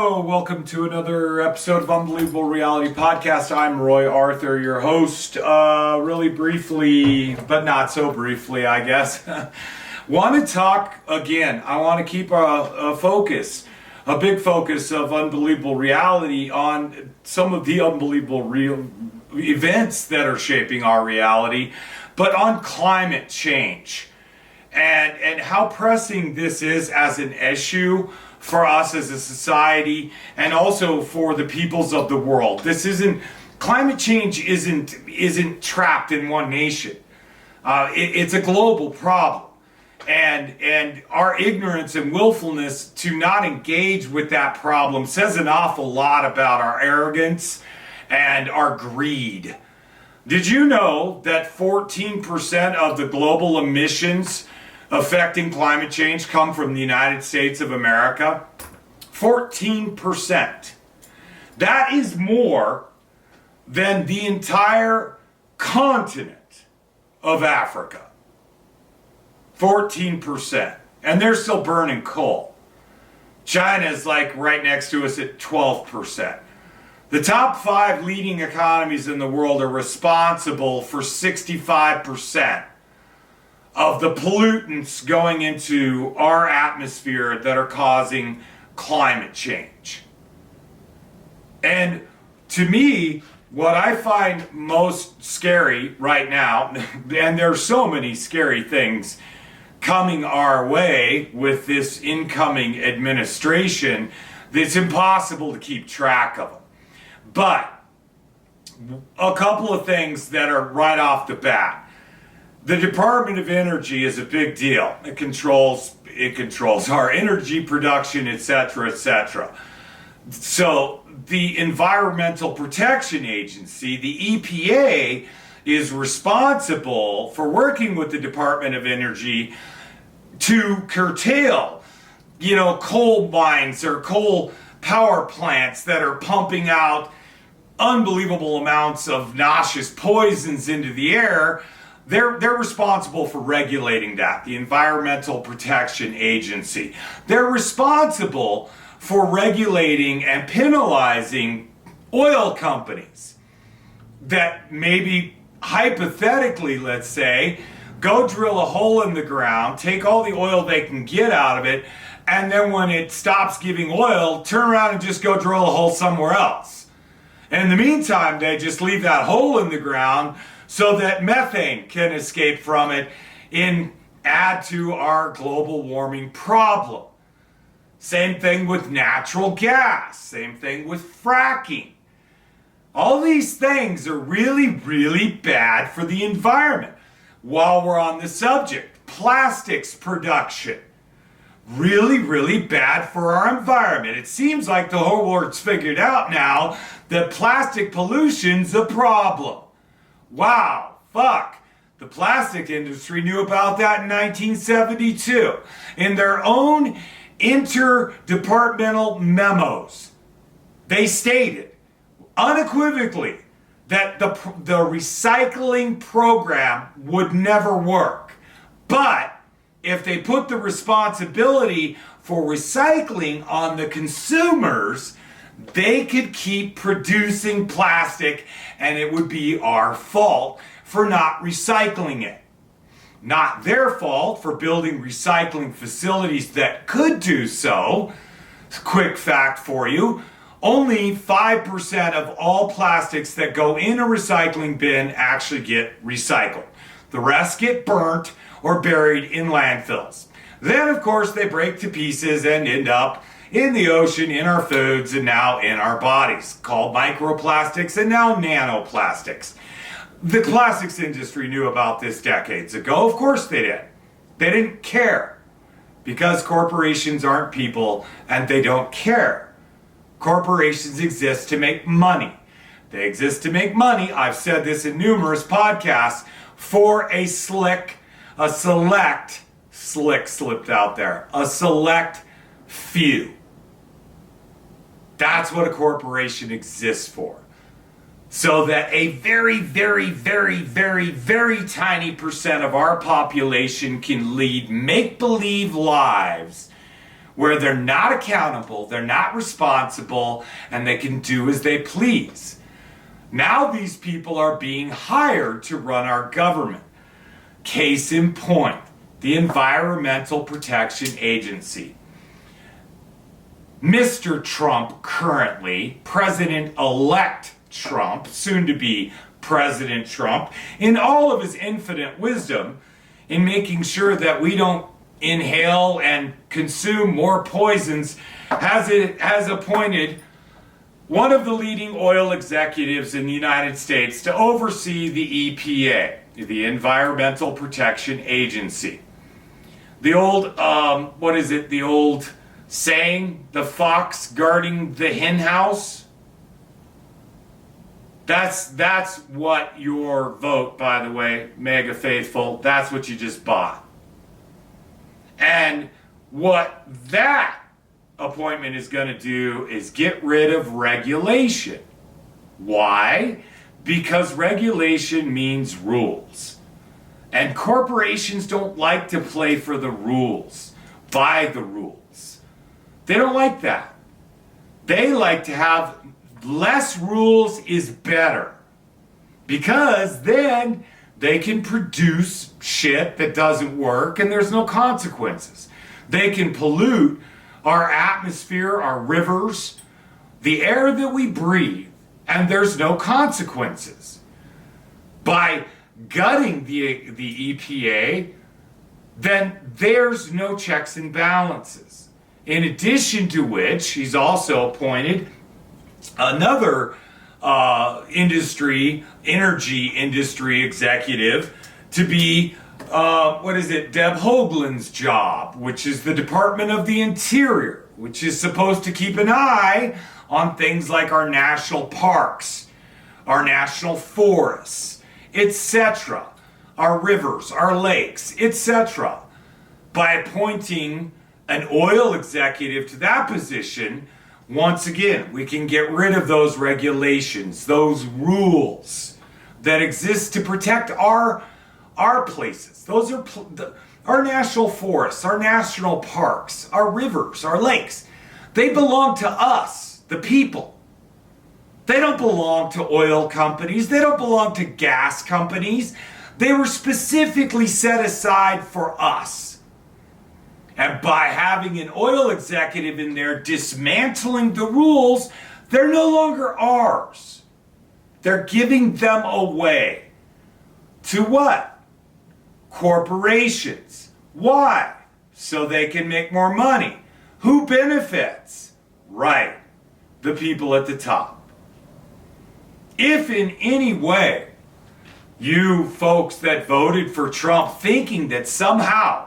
Hello, welcome to another episode of Unbelievable Reality Podcast. I'm Roy Arthur, your host. Really briefly, but not so briefly, I guess. Want to talk again. I want to keep a focus, a big focus of Unbelievable Reality on some of the unbelievable real events that are shaping our reality, but on climate change and how pressing this is as an issue for us as a society and also for the peoples of the world. Climate change isn't trapped in one nation. It's a global problem. And our ignorance and willfulness to not engage with that problem says an awful lot about our arrogance and our greed. Did you know that 14% of the global emissions affecting climate change come from the United States of America? 14%. That is more than the entire continent of Africa. 14%. And they're still burning coal. China's like right next to us at 12%. The top 5 leading economies in the world are responsible for 65% of the pollutants going into our atmosphere that are causing climate change. And to me, what I find most scary right now, and there's so many scary things coming our way with this incoming administration, that it's impossible to keep track of them. But a couple of things that are right off the bat. The Department of Energy is a big deal. It controls our energy production, etc., etc. So the Environmental Protection Agency, the EPA, is responsible for working with the Department of Energy to curtail, coal mines or coal power plants that are pumping out unbelievable amounts of noxious poisons into the air. They're responsible for regulating that, the Environmental Protection Agency. They're responsible for regulating and penalizing oil companies that maybe hypothetically, let's say, go drill a hole in the ground, take all the oil they can get out of it, and then when it stops giving oil, turn around and just go drill a hole somewhere else. And in the meantime, they just leave that hole in the ground so that methane can escape from it and add to our global warming problem. Same thing with natural gas. Same thing with fracking. All these things are really, really bad for the environment. While we're on the subject, plastics production. Really, really bad for our environment. It seems like the whole world's figured out now that plastic pollution's a problem. Wow, fuck. The plastic industry knew about that in 1972. In their own interdepartmental memos, they stated unequivocally that the recycling program would never work. But if they put the responsibility for recycling on the consumers, they could keep producing plastic and it would be our fault for not recycling it. Not their fault for building recycling facilities that could do so. Quick fact for you, only 5% of all plastics that go in a recycling bin actually get recycled. The rest get burnt or buried in landfills. Then, of course, they break to pieces and end up in the ocean, in our foods, and now in our bodies, called microplastics and now nanoplastics. The plastics industry knew about this decades ago. Of course they did. They didn't care because corporations aren't people and they don't care. Corporations exist to make money. They exist to make money, I've said this in numerous podcasts, for a select few. That's what a corporation exists for. So that a very, very, very, very, very tiny percent of our population can lead make-believe lives where they're not accountable, they're not responsible, and they can do as they please. Now these people are being hired to run our government. Case in point, the Environmental Protection Agency. Mr. Trump currently, President-elect Trump, soon to be President Trump, in all of his infinite wisdom, in making sure that we don't inhale and consume more poisons, has appointed one of the leading oil executives in the United States to oversee the EPA, the Environmental Protection Agency. The old, the old saying, the fox guarding the hen house? That's what your vote, by the way, mega faithful, that's what you just bought. And what that appointment is going to do is get rid of regulation. Why? Because regulation means rules. And corporations don't like to play for the rules, by the rules. They don't like that. They like to have less rules is better. Because then they can produce shit that doesn't work and there's no consequences. They can pollute our atmosphere, our rivers, the air that we breathe, and there's no consequences. By gutting the EPA, then there's no checks and balances. In addition to which, he's also appointed another energy industry executive to be, Deb Hoagland's job, which is the Department of the Interior, which is supposed to keep an eye on things like our national parks, our national forests, etc., our rivers, our lakes, etc. By appointing an oil executive to that position, once again, we can get rid of those regulations, those rules that exist to protect our places. Those are our national forests, our national parks, our rivers, our lakes. They belong to us, the people. They don't belong to oil companies. They don't belong to gas companies. They were specifically set aside for us. And by having an oil executive in there dismantling the rules, they're no longer ours. They're giving them away. To what? Corporations. Why? So they can make more money. Who benefits? Right. The people at the top. If in any way you folks that voted for Trump thinking that somehow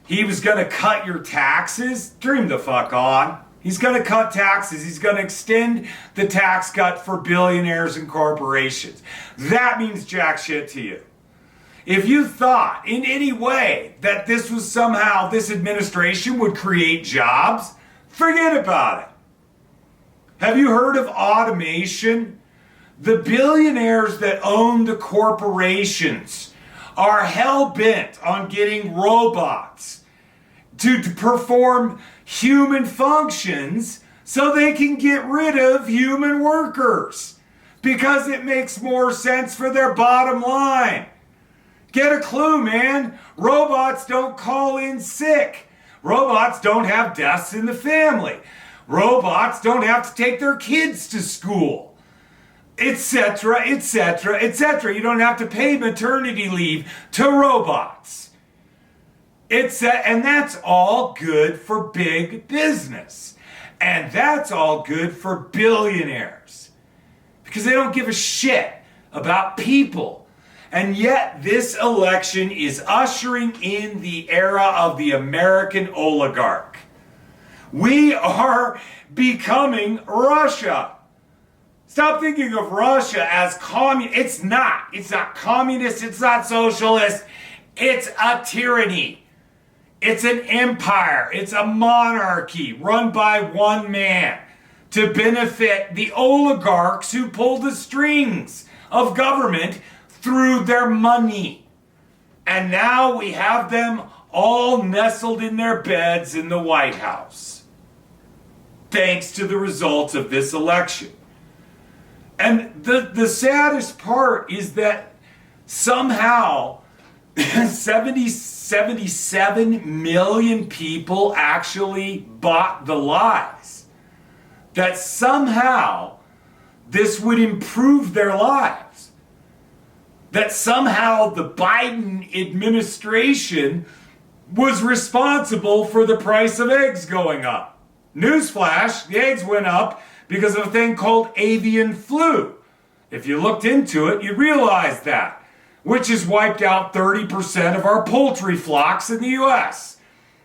he was going to cut your taxes, dream the fuck on. He's going to cut taxes. He's going to extend the tax cut for billionaires and corporations. That means jack shit to you. If you thought in any way that this was somehow, this administration would create jobs, forget about it. Have you heard of automation? The billionaires that own the corporations are hell-bent on getting robots to perform human functions so they can get rid of human workers because it makes more sense for their bottom line. Get a clue, man. Robots don't call in sick. Robots don't have deaths in the family. Robots don't have to take their kids to school, etc., etc., etc. You don't have to pay maternity leave to robots. And that's all good for big business. And that's all good for billionaires. Because they don't give a shit about people. And yet this election is ushering in the era of the American oligarch. We are becoming Russia. Stop thinking of Russia as communist. It's not. It's not communist. It's not socialist. It's a tyranny. It's an empire. It's a monarchy run by one man to benefit the oligarchs who pull the strings of government through their money. And now we have them all nestled in their beds in the White House, thanks to the results of this election. And the saddest part is that somehow 77 million people actually bought the lies. That somehow this would improve their lives. That somehow the Biden administration was responsible for the price of eggs going up. Newsflash, the eggs went up because of a thing called avian flu. If you looked into it, you'd realize that, which has wiped out 30% of our poultry flocks in the US.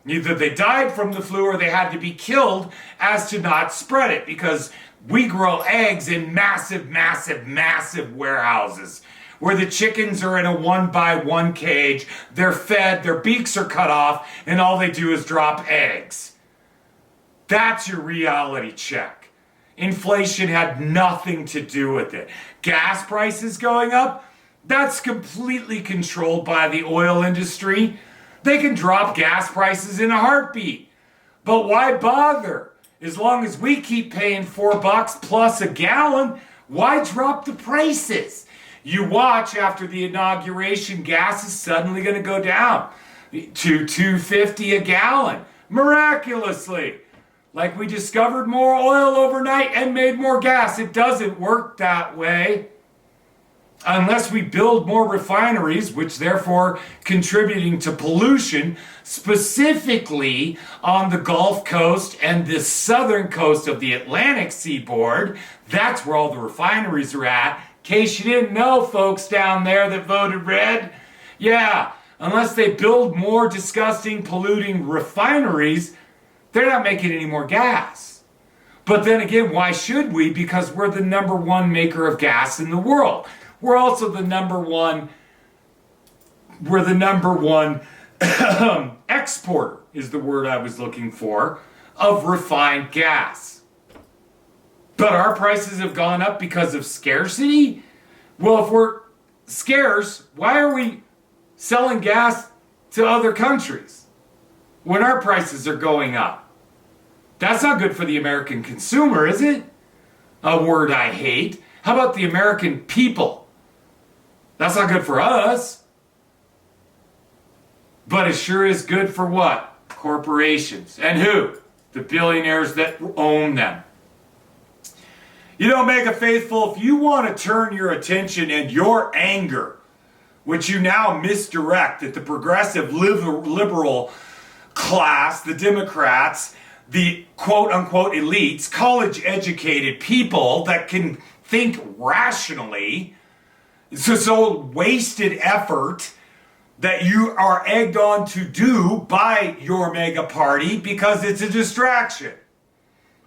Either they died from the flu or they had to be killed as to not spread it, because we grow eggs in massive, massive, massive warehouses where the chickens are in a 1-by-1 cage, they're fed, their beaks are cut off, and all they do is drop eggs. That's your reality check. Inflation had nothing to do with it. Gas prices going up, that's completely controlled by the oil industry. They can drop gas prices in a heartbeat. But why bother? As long as we keep paying $4 plus a gallon, why drop the prices? You watch after the inauguration, gas is suddenly going to go down to $2.50 a gallon. Miraculously. Like we discovered more oil overnight and made more gas. It doesn't work that way. Unless we build more refineries, which therefore contributing to pollution, specifically on the Gulf Coast and the southern coast of the Atlantic seaboard. That's where all the refineries are at. In case you didn't know, folks down there that voted red. Yeah, unless they build more disgusting, polluting refineries, they're not making any more gas. But then again, why should we? Because we're the number one maker of gas in the world. We're also the number one exporter, is the word I was looking for, of refined gas. But our prices have gone up because of scarcity? Well, if we're scarce, why are we selling gas to other countries when our prices are going up? That's not good for the American consumer, is it? A word I hate. How about the American people? That's not good for us. But it sure is good for what? Corporations. And who? The billionaires that own them. You know, Mega Faithful, if you want to turn your attention and your anger, which you now misdirect at the progressive liberal class, the Democrats, the quote-unquote elites, college-educated people that can think rationally, it's so wasted effort that you are egged on to do by your mega party because it's a distraction.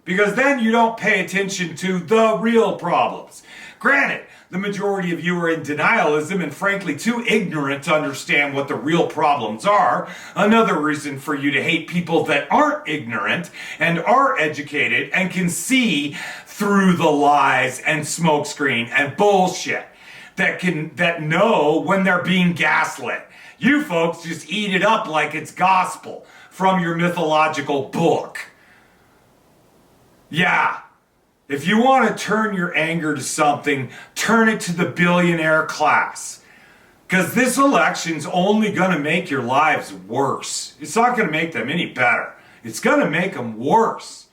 Because then you don't pay attention to the real problems. Granted, the majority of you are in denialism and frankly too ignorant to understand what the real problems are. Another reason for you to hate people that aren't ignorant and are educated and can see through the lies and smokescreen and bullshit that know when they're being gaslit. You folks just eat it up like it's gospel from your mythological book. Yeah. If you want to turn your anger to something, turn it to the billionaire class. Because this election's only going to make your lives worse. It's not going to make them any better. It's going to make them worse.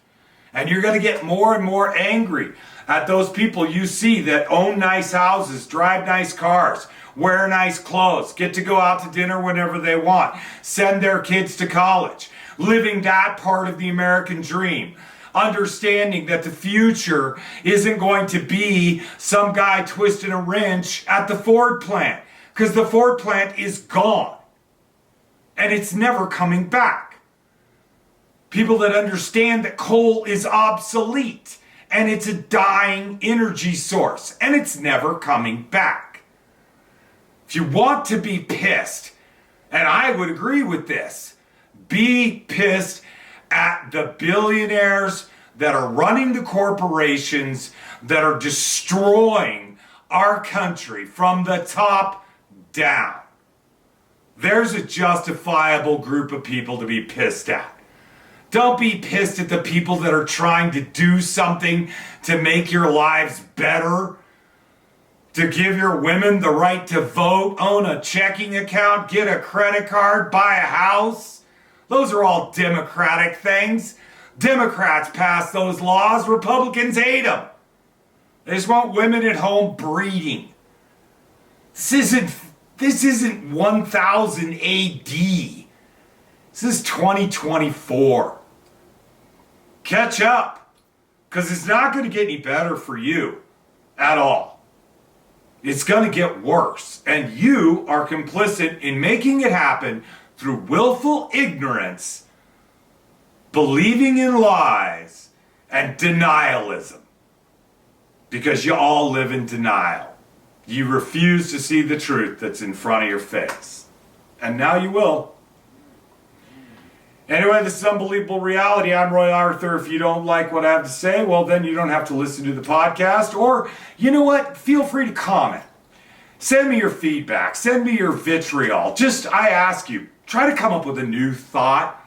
And you're going to get more and more angry at those people you see that own nice houses, drive nice cars, wear nice clothes, get to go out to dinner whenever they want, send their kids to college, living that part of the American dream. Understanding that the future isn't going to be some guy twisting a wrench at the Ford plant, because the Ford plant is gone and it's never coming back. People that understand that coal is obsolete and it's a dying energy source and it's never coming back. If you want to be pissed, and I would agree with this, be pissed at the billionaires that are running the corporations that are destroying our country from the top down. there's a justifiable group of people to be pissed at. Don't be pissed at the people that are trying to do something to make your lives better, to give your women the right to vote, own a checking account, get a credit card, buy a house. Those are all democratic things. Democrats pass those laws, Republicans hate them. They just want women at home breeding. This isn't 1000 AD. This is 2024. Catch up, because it's not going to get any better for you at all. It's going to get worse, and you are complicit in making it happen through willful ignorance, believing in lies, and denialism. Because you all live in denial. You refuse to see the truth that's in front of your face. And now you will. Anyway, this is Unbelievable Reality. I'm Roy Arthur. If you don't like what I have to say, well, then you don't have to listen to the podcast. Or, you know what? Feel free to comment. Send me your feedback. Send me your vitriol. Just, I ask you, try to come up with a new thought.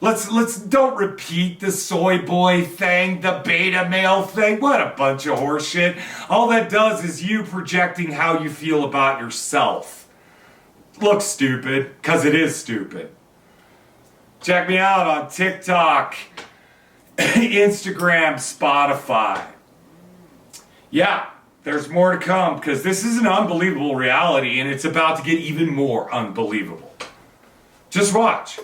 Let's don't repeat the soy boy thing, the beta male thing. What a bunch of horseshit. All that does is you projecting how you feel about yourself. Looks stupid, because it is stupid. Check me out on TikTok, Instagram, Spotify. Yeah, there's more to come, because this is an unbelievable reality, and it's about to get even more unbelievable. Just watch.